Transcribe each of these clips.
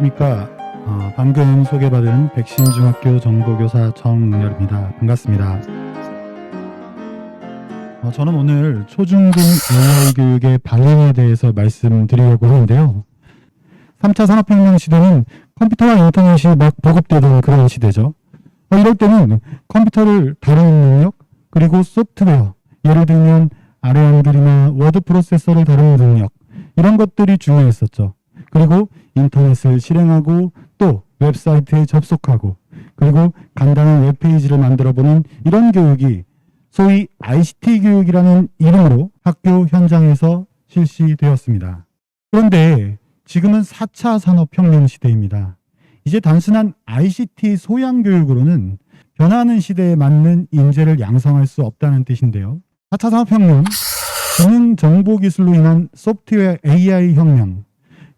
안녕하십니까. 방금 소개받은 백신중학교 정보교사 정은열입니다. 반갑습니다. 저는 오늘 초중등 AI 교육의 발행에 대해서 말씀드리려고 하는데요. 3차 산업혁명 시대는 컴퓨터와 인터넷이 막 보급되던 그런 시대죠. 이럴 때는 컴퓨터를 다루는 능력, 그리고 소프트웨어, 예를 들면 아레안글이나 워드 프로세서를 다루는 능력, 이런 것들이 중요했었죠. 그리고 인터넷을 실행하고 또 웹사이트에 접속하고 그리고 간단한 웹페이지를 만들어보는 이런 교육이 소위 ICT 교육이라는 이름으로 학교 현장에서 실시되었습니다. 그런데 지금은 4차 산업혁명 시대입니다. 이제 단순한 ICT 소양 교육으로는 변화하는 시대에 맞는 인재를 양성할 수 없다는 뜻인데요. 4차 산업혁명, 지능정보기술로 인한 소프트웨어 AI 혁명,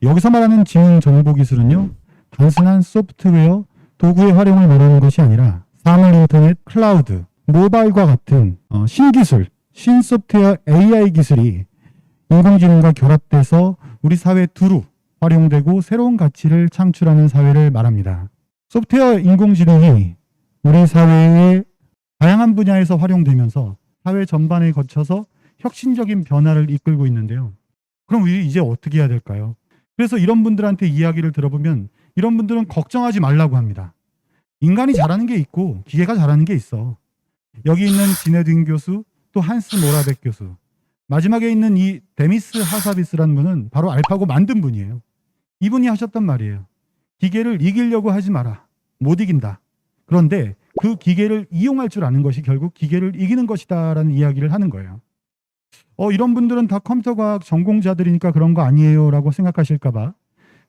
여기서 말하는 지능정보기술은요, 단순한 소프트웨어, 도구의 활용을 말하는 것이 아니라 사물인터넷, 클라우드, 모바일과 같은 신기술, 신소프트웨어 AI 기술이 인공지능과 결합돼서 우리 사회 두루 활용되고 새로운 가치를 창출하는 사회를 말합니다. 소프트웨어 인공지능이 우리 사회의 다양한 분야에서 활용되면서 사회 전반에 거쳐서 혁신적인 변화를 이끌고 있는데요. 그럼 우리 이제 어떻게 해야 될까요? 그래서 이런 분들한테 이야기를 들어보면 이런 분들은 걱정하지 말라고 합니다. 인간이 잘하는 게 있고 기계가 잘하는 게 있어. 여기 있는 지네딘 교수, 또 한스 모라벡 교수, 마지막에 있는 이 데미스 하사비스라는 분은 바로 알파고 만든 분이에요. 이분이 하셨단 말이에요. 기계를 이기려고 하지 마라. 못 이긴다. 그런데 그 기계를 이용할 줄 아는 것이 결국 기계를 이기는 것이다라는 이야기를 하는 거예요. 이런 분들은 다 컴퓨터과학 전공자들이니까 그런 거 아니에요 라고 생각하실까봐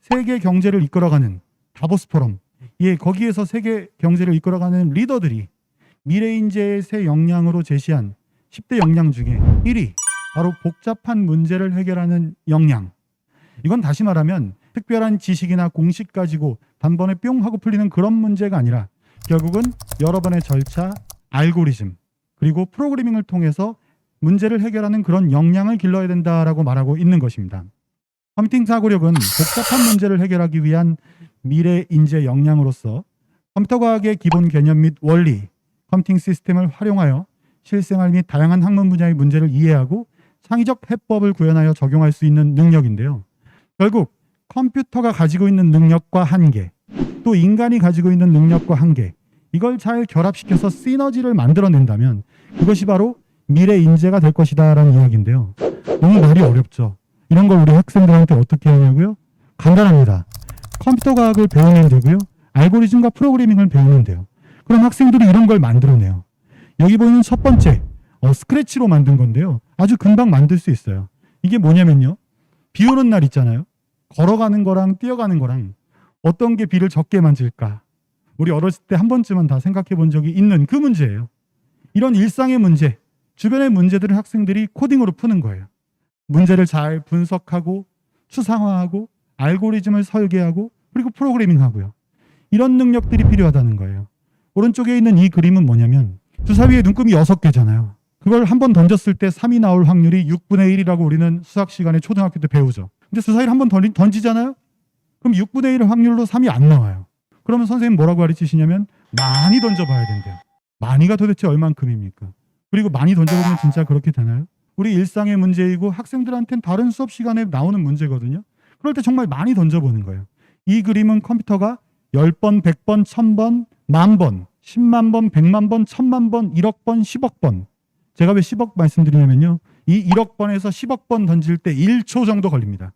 세계 경제를 이끌어가는 다보스 포럼, 거기에서 세계 경제를 이끌어가는 리더들이 미래 인재의 새 역량으로 제시한 10대 역량 중에 1위, 바로 복잡한 문제를 해결하는 역량. 이건 다시 말하면 특별한 지식이나 공식 가지고 단번에 뿅 하고 풀리는 그런 문제가 아니라 결국은 여러 번의 절차, 알고리즘, 그리고 프로그래밍을 통해서 문제를 해결하는 그런 역량을 길러야 된다라고 말하고 있는 것입니다. 컴퓨팅 사고력은 복잡한 문제를 해결하기 위한 미래 인재 역량으로서 컴퓨터 과학의 기본 개념 및 원리, 컴퓨팅 시스템을 활용하여 실생활 및 다양한 학문 분야의 문제를 이해하고 창의적 해법을 구현하여 적용할 수 있는 능력인데요. 결국 컴퓨터가 가지고 있는 능력과 한계, 또 인간이 가지고 있는 능력과 한계, 이걸 잘 결합시켜서 시너지를 만들어낸다면 그것이 바로 미래 인재가 될 것이다 라는 이야기인데요. 너무 말이 어렵죠. 이런 걸 우리 학생들한테 어떻게 하냐고요? 간단합니다. 컴퓨터 과학을 배우면 되고요. 알고리즘과 프로그래밍을 배우면 돼요. 그럼 학생들이 이런 걸 만들어내요. 여기 보이는 첫 번째, 스크래치로 만든 건데요. 아주 금방 만들 수 있어요. 이게 뭐냐면요. 비 오는 날 있잖아요. 걸어가는 거랑 뛰어가는 거랑 어떤 게 비를 적게 만질까? 우리 어렸을 때 한 번쯤은 다 생각해 본 적이 있는 그 문제예요. 이런 일상의 문제, 주변의 문제들을 학생들이 코딩으로 푸는 거예요. 문제를 잘 분석하고 추상화하고 알고리즘을 설계하고 그리고 프로그래밍하고요. 이런 능력들이 필요하다는 거예요. 오른쪽에 있는 이 그림은 뭐냐면 주사위에 눈금이 6개잖아요. 그걸 한 번 던졌을 때 3이 나올 확률이 6분의 1이라고 우리는 수학 시간에 초등학교 때 배우죠. 근데 주사위를 한 번 던지잖아요. 그럼 6분의 1 확률로 3이 안 나와요. 그러면 선생님 뭐라고 가르치시냐면 많이 던져봐야 된대요. 많이가 도대체 얼만큼입니까? 그리고 많이 던져보면 진짜 그렇게 되나요? 우리 일상의 문제이고 학생들한테는 다른 수업 시간에 나오는 문제거든요. 그럴 때 정말 많이 던져보는 거예요. 이 그림은 컴퓨터가 10번, 100번, 1000번, 만번, 10만 번, 100만 번, 1000만 번, 1억 번, 10억 번. 제가 왜 10억 말씀드리냐면요. 이 1억 번에서 10억 번 던질 때 1초 정도 걸립니다.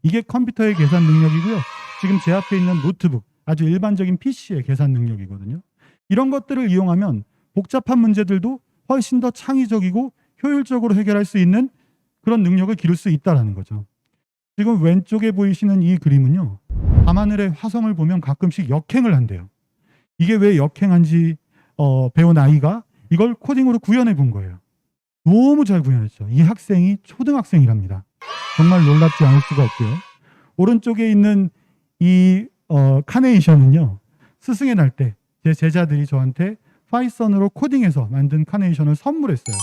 이게 컴퓨터의 계산 능력이고요. 지금 제 앞에 있는 노트북, 아주 일반적인 PC의 계산 능력이거든요. 이런 것들을 이용하면 복잡한 문제들도 훨씬 더 창의적이고 효율적으로 해결할 수 있는 그런 능력을 기를 수 있다는 거죠. 지금 왼쪽에 보이시는 이 그림은요. 밤하늘의 화성을 보면 가끔씩 역행을 한대요. 이게 왜 역행한지 배운 아이가 이걸 코딩으로 구현해 본 거예요. 너무 잘 구현했죠. 이 학생이 초등학생이랍니다. 정말 놀랍지 않을 수가 없고요. 오른쪽에 있는 이 카네이션은요. 스승의 날 때 제 제자들이 저한테 파이썬으로 코딩해서 만든 카네이션을 선물했어요.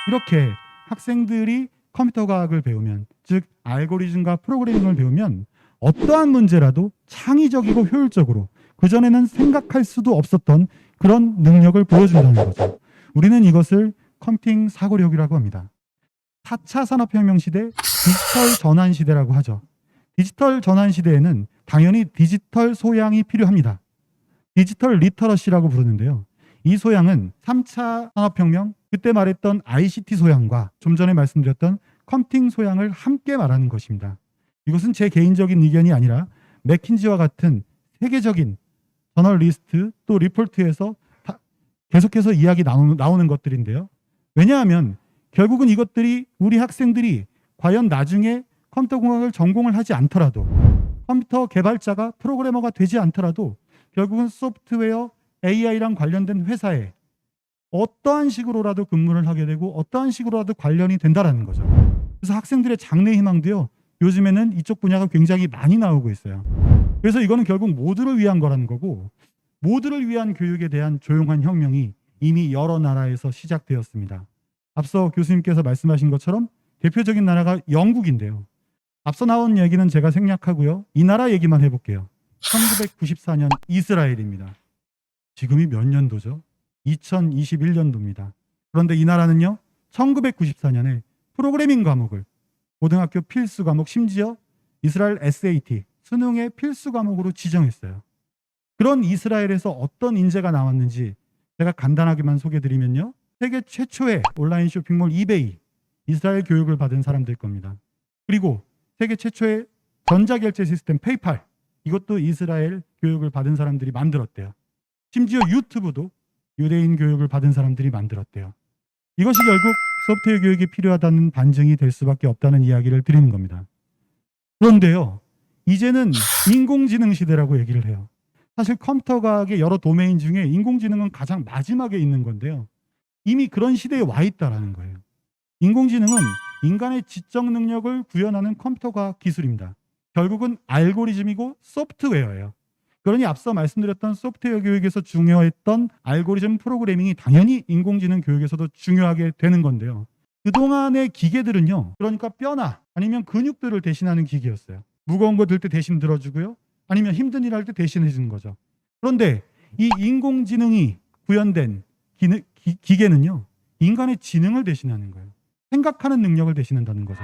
이렇게 학생들이 컴퓨터 과학을 배우면, 즉 알고리즘과 프로그래밍을 배우면 어떠한 문제라도 창의적이고 효율적으로 그전에는 생각할 수도 없었던 그런 능력을 보여준다는 거죠. 우리는 이것을 컴퓨팅 사고력이라고 합니다. 4차 산업혁명 시대, 디지털 전환 시대라고 하죠. 디지털 전환 시대에는 당연히 디지털 소양이 필요합니다. 디지털 리터러시라고 부르는데요. 이 소양은 3차 산업혁명, 그때 말했던 ICT 소양과 좀 전에 말씀드렸던 컴퓨팅 소양을 함께 말하는 것입니다. 이것은 제 개인적인 의견이 아니라 맥킨지와 같은 세계적인 저널리스트 또 리포트에서 계속해서 이야기 나오는 것들인데요. 왜냐하면 결국은 이것들이 우리 학생들이 과연 나중에 컴퓨터 공학을 전공을 하지 않더라도 컴퓨터 개발자가 프로그래머가 되지 않더라도 결국은 소프트웨어 AI랑 관련된 회사에 어떠한 식으로라도 근무를 하게 되고 어떠한 식으로라도 관련이 된다라는 거죠. 그래서 학생들의 장래 희망도요. 요즘에는 이쪽 분야가 굉장히 많이 나오고 있어요. 그래서 이거는 결국 모두를 위한 거라는 거고 모두를 위한 교육에 대한 조용한 혁명이 이미 여러 나라에서 시작되었습니다. 앞서 교수님께서 말씀하신 것처럼 대표적인 나라가 영국인데요. 앞서 나온 얘기는 제가 생략하고요. 이 나라 얘기만 해볼게요. 1994년 이스라엘입니다. 지금이 몇 년도죠? 2021년도입니다. 그런데 이 나라는요. 1994년에 프로그래밍 과목을 고등학교 필수 과목 심지어 이스라엘 SAT 수능의 필수 과목으로 지정했어요. 그런 이스라엘에서 어떤 인재가 나왔는지 제가 간단하게만 소개드리면요. 세계 최초의 온라인 쇼핑몰 이베이, 이스라엘 교육을 받은 사람들 겁니다. 그리고 세계 최초의 전자결제 시스템 페이팔, 이것도 이스라엘 교육을 받은 사람들이 만들었대요. 심지어 유튜브도 유대인 교육을 받은 사람들이 만들었대요. 이것이 결국 소프트웨어 교육이 필요하다는 반증이 될 수밖에 없다는 이야기를 드리는 겁니다. 그런데요, 이제는 인공지능 시대라고 얘기를 해요. 사실 컴퓨터 과학의 여러 도메인 중에 인공지능은 가장 마지막에 있는 건데요. 이미 그런 시대에 와 있다라는 거예요. 인공지능은 인간의 지적 능력을 구현하는 컴퓨터 과학 기술입니다. 결국은 알고리즘이고 소프트웨어예요. 그러니 앞서 말씀드렸던 소프트웨어 교육에서 중요했던 알고리즘 프로그래밍이 당연히 인공지능 교육에서도 중요하게 되는 건데요. 그동안의 기계들은요. 그러니까 뼈나 아니면 근육들을 대신하는 기계였어요. 무거운 거 들 때 대신 들어주고요. 아니면 힘든 일 할 때 대신해 주는 거죠. 그런데 이 인공지능이 구현된 기계는요. 인간의 지능을 대신하는 거예요. 생각하는 능력을 대신한다는 거죠.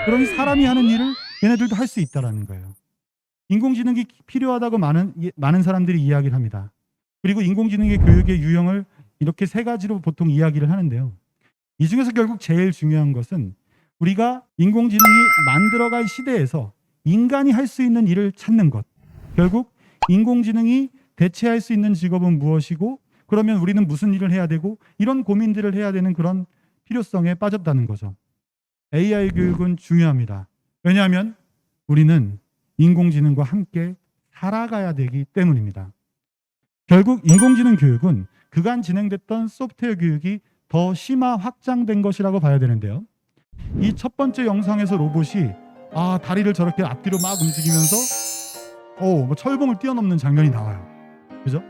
그러니 사람이 하는 일을 얘네들도 할 수 있다는 거예요. 인공지능이 필요하다고 많은 사람들이 이야기를 합니다. 그리고 인공지능의 교육의 유형을 이렇게 세 가지로 보통 이야기를 하는데요. 이 중에서 결국 제일 중요한 것은 우리가 인공지능이 만들어갈 시대에서 인간이 할 수 있는 일을 찾는 것. 결국 인공지능이 대체할 수 있는 직업은 무엇이고 그러면 우리는 무슨 일을 해야 되고 이런 고민들을 해야 되는 그런 필요성에 빠졌다는 거죠. AI 교육은 중요합니다. 왜냐하면 우리는 인공지능과 함께 살아가야 되기 때문입니다. 결국 인공지능 교육은 그간 진행됐던 소프트웨어 교육이 더 심화 확장된 것이라고 봐야 되는데요. 이 첫 번째 영상에서 로봇이 다리를 저렇게 앞뒤로 막 움직이면서 철봉을 뛰어넘는 장면이 나와요. 그죠?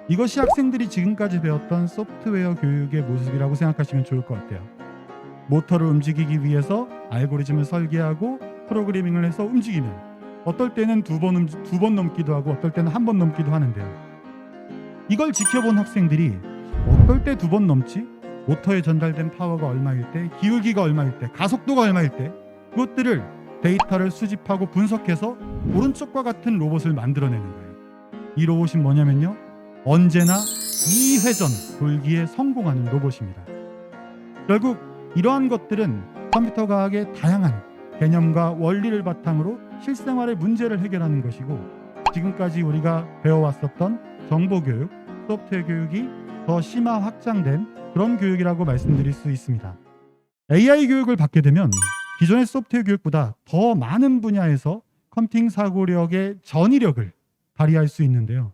이것이 학생들이 지금까지 배웠던 소프트웨어 교육의 모습이라고 생각하시면 좋을 것 같아요. 모터를 움직이기 위해서 알고리즘을 설계하고 프로그래밍을 해서 움직이면 어떨 때는 두 번 넘기도 하고 어떨 때는 한 번 넘기도 하는데요. 이걸 지켜본 학생들이 어떨 때 두 번 넘지? 모터에 전달된 파워가 얼마일 때, 기울기가 얼마일 때, 가속도가 얼마일 때 그것들을 데이터를 수집하고 분석해서 오른쪽과 같은 로봇을 만들어내는 거예요. 이 로봇이 뭐냐면요. 언제나 2회전 돌기에 성공하는 로봇입니다. 결국 이러한 것들은 컴퓨터 과학의 다양한 개념과 원리를 바탕으로 실생활의 문제를 해결하는 것이고 지금까지 우리가 배워왔었던 정보교육, 소프트웨어 교육이 더 심화 확장된 그런 교육이라고 말씀드릴 수 있습니다. AI 교육을 받게 되면 기존의 소프트웨어 교육보다 더 많은 분야에서 컴퓨팅 사고력의 전이력을 발휘할 수 있는데요.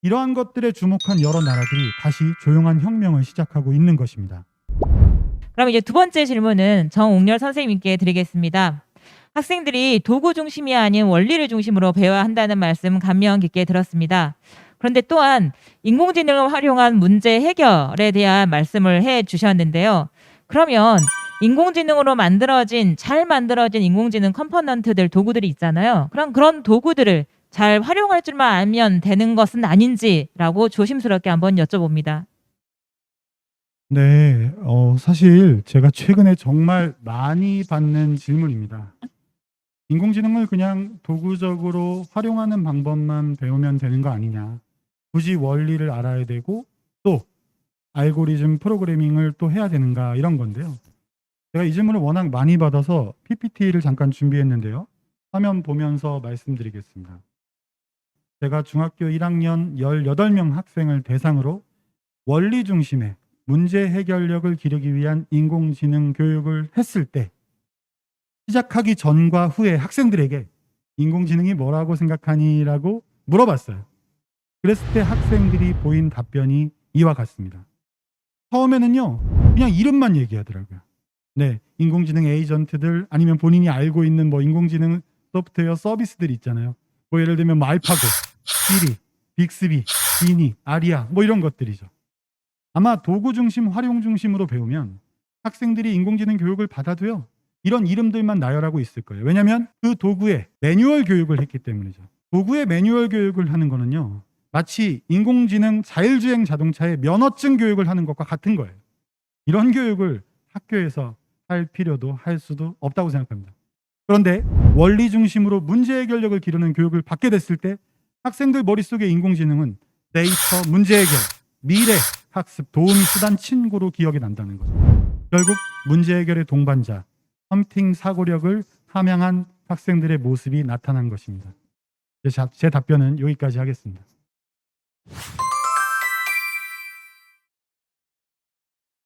이러한 것들에 주목한 여러 나라들이 다시 조용한 혁명을 시작하고 있는 것입니다. 그럼 이제 두 번째 질문은 정옥렬 선생님께 드리겠습니다. 학생들이 도구 중심이 아닌 원리를 중심으로 배워야 한다는 말씀 감명 깊게 들었습니다. 그런데 또한 인공지능을 활용한 문제 해결에 대한 말씀을 해 주셨는데요. 그러면 인공지능으로 잘 만들어진 인공지능 컴포넌트들, 도구들이 있잖아요. 그럼 그런 도구들을 잘 활용할 줄만 알면 되는 것은 아닌지라고 조심스럽게 한번 여쭤봅니다. 네, 사실 제가 최근에 정말 많이 받는 질문입니다. 인공지능을 그냥 도구적으로 활용하는 방법만 배우면 되는 거 아니냐. 굳이 원리를 알아야 되고 또 알고리즘 프로그래밍을 또 해야 되는가, 이런 건데요. 제가 이 질문을 워낙 많이 받아서 PPT를 잠깐 준비했는데요. 화면 보면서 말씀드리겠습니다. 제가 중학교 1학년 18명 학생을 대상으로 원리 중심의 문제 해결력을 기르기 위한 인공지능 교육을 했을 때, 시작하기 전과 후에 학생들에게 인공지능이 뭐라고 생각하니라고 물어봤어요. 그랬을 때 학생들이 보인 답변이 이와 같습니다. 처음에는요, 그냥 이름만 얘기하더라고요. 네, 인공지능 에이전트들, 아니면 본인이 알고 있는 뭐 인공지능 소프트웨어 서비스들이 있잖아요. 뭐 예를 들면 뭐 알파고, 시리, 빅스비, 지니, 아리아, 뭐 이런 것들이죠. 아마 도구 중심, 활용 중심으로 배우면 학생들이 인공지능 교육을 받아도요, 이런 이름들만 나열하고 있을 거예요. 왜냐하면 그 도구에 매뉴얼 교육을 했기 때문이죠. 도구에 매뉴얼 교육을 하는 거는요, 마치 인공지능 자율주행 자동차의 면허증 교육을 하는 것과 같은 거예요. 이런 교육을 학교에서 할 필요도 할 수도 없다고 생각합니다. 그런데 원리 중심으로 문제 해결력을 기르는 교육을 받게 됐을 때 학생들 머릿속에 인공지능은 데이터, 문제 해결, 미래, 학습, 도우미, 수단, 친구로 기억이 난다는 거죠. 결국 문제 해결의 동반자, 컴퓨팅 사고력을 함양한 학생들의 모습이 나타난 것입니다. 제 답변은 여기까지 하겠습니다.